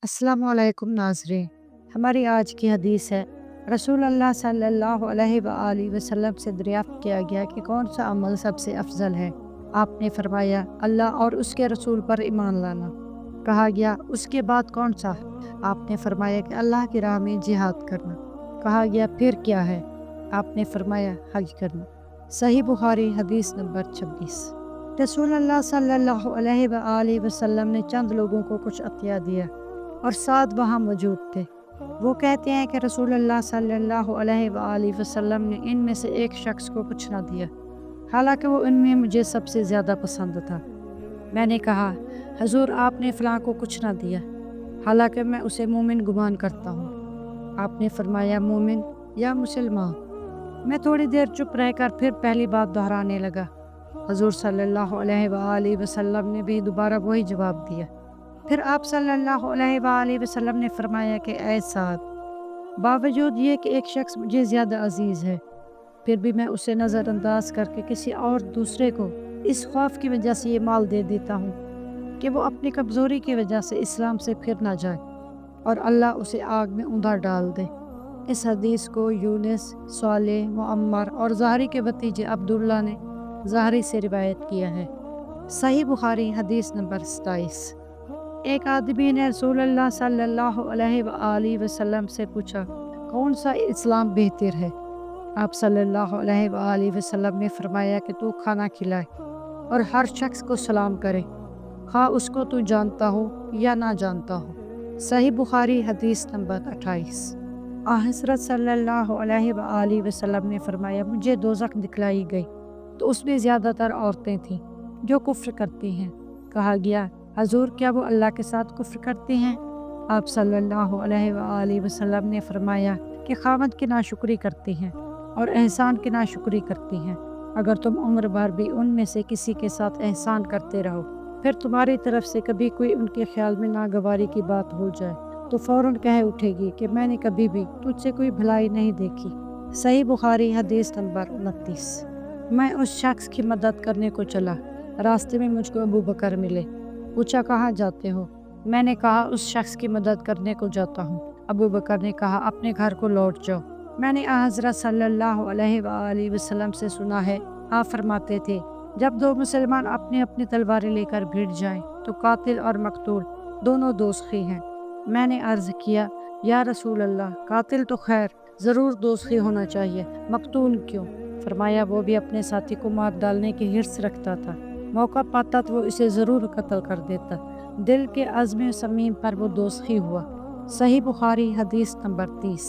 अस्सलाम वालेकुम नाज़रीन। हमारी आज की हदीस है, रसूल अल्लाह सल्लल्लाहु अलैहि वसल्लम से दरियाफ़्त किया गया कि कौन सा अमल सबसे अफजल है। आपने फरमाया, अल्लाह और उसके रसूल पर ईमान लाना। कहा गया, उसके बाद कौन सा? आपने फरमाया कि अल्लाह की राह में जिहाद करना। कहा गया, फिर क्या है? आपने फरमाया, हज करना। सही बुखारी हदीस नंबर 26। रसूल अल्लाह सल्लल्लाहु अलैहि वसल्लम ने चंद लोगों को कुछ अतिया दिया और साथ वहाँ मौजूद थे। वो कहते हैं कि रसूल अल्लाह सल्लल्लाहु अलैहि वसल्लम ने इनमें से एक शख्स को कुछ ना दिया, हालांकि वो इनमें मुझे सबसे ज़्यादा पसंद था। मैंने कहा, हजूर आपने फ़लाँ को कुछ ना दिया, हालांकि मैं उसे मोमिन गुमान करता हूँ। आपने फरमाया, मोमिन या मुसलमान? मैं थोड़ी देर चुप रहकर फिर पहली बात दोहराने लगा। हजूर सल्लल्लाहु अलैहि वसल्लम ने भी दोबारा वही जवाब दिया। फिर आप सल्लल्लाहु अलैहि वसल्लम ने फरमाया कि ऐ साद, बावजूद ये कि एक शख्स मुझे ज़्यादा अजीज़ है, फिर भी मैं उसे नज़रअंदाज करके किसी और दूसरे को इस खौफ की वजह से ये माल दे देता हूँ कि वो अपनी कमज़ोरी की वजह से इस्लाम से फिर ना जाए और अल्लाह उसे आग में ऊंधा डाल दे। इस हदीस को यूनुस, सालेह, मुअम्मर और ज़हरी के भतीजे अब्दुल्ला ने ज़हरी से रिवायत किया है। सही बुखारी हदीस नंबर 27। एक आदमी ने रसूलुल्लाह सल्लल्लाहु अलैहि वसल्लम से पूछा, कौन सा इस्लाम बेहतर है? आप सल्लल्लाहु अलैहि वसल्लम ने फरमाया कि तू खाना खिलाए और हर शख्स को सलाम करे, खा उसको तू जानता हो या ना जानता हो। सही बुखारी हदीस नंबर 28। हज़रत सल्लल्लाहु अलैहि वसल्लम ने फरमाया, मुझे दोज़ख दिखलाई गई तो उसमें ज़्यादातर औरतें थीं जो कुफ्र करती हैं। कहा गया, हजूर क्या वो अल्लाह के साथ कुफ्र करती हैं? आप सल्लल्लाहु अलैहि वसल्लम ने फरमाया कि खामद की नाशुक्री करती हैं और एहसान की नाशुक्री करती हैं। अगर तुम उम्र भर भी उनमें से किसी के साथ एहसान करते रहो, फिर तुम्हारी तरफ से कभी कोई उनके ख्याल में नागवारी की बात हो जाए तो फ़ौरन कह उठेगी कि मैंने कभी भी तुझसे कोई भलाई नहीं देखी। सही बुखारी हदीस नंबर 29। मैं उस शख्स की मदद करने को चला, रास्ते में मुझको अबू बकर मिले। पूछा, कहाँ जाते हो? मैंने कहा, उस शख्स की मदद करने को जाता हूँ। अबू बकर ने कहा, अपने घर को लौट जाओ। मैंने हज़रत सल्लल्लाहु अलैहि वसल्लम से सुना है, आप फरमाते थे, जब दो मुसलमान अपनी अपनी तलवारें लेकर भिड़ जाएं तो कातिल और मकतूल दोनों दोज़खी हैं। मैंने अर्ज़ किया, या रसूल अल्लाह, कातिल तो खैर ज़रूर दोज़खी होना चाहिए, मकतूल क्यों? फरमाया, वो भी अपने साथी को मार डालने की हिर्स रखता था, मौका पाता तो वो इसे ज़रूर कत्ल कर देता। दिल के अज़्म समीम पर वो दोज़खी हुआ। सही बुखारी हदीस नंबर 30।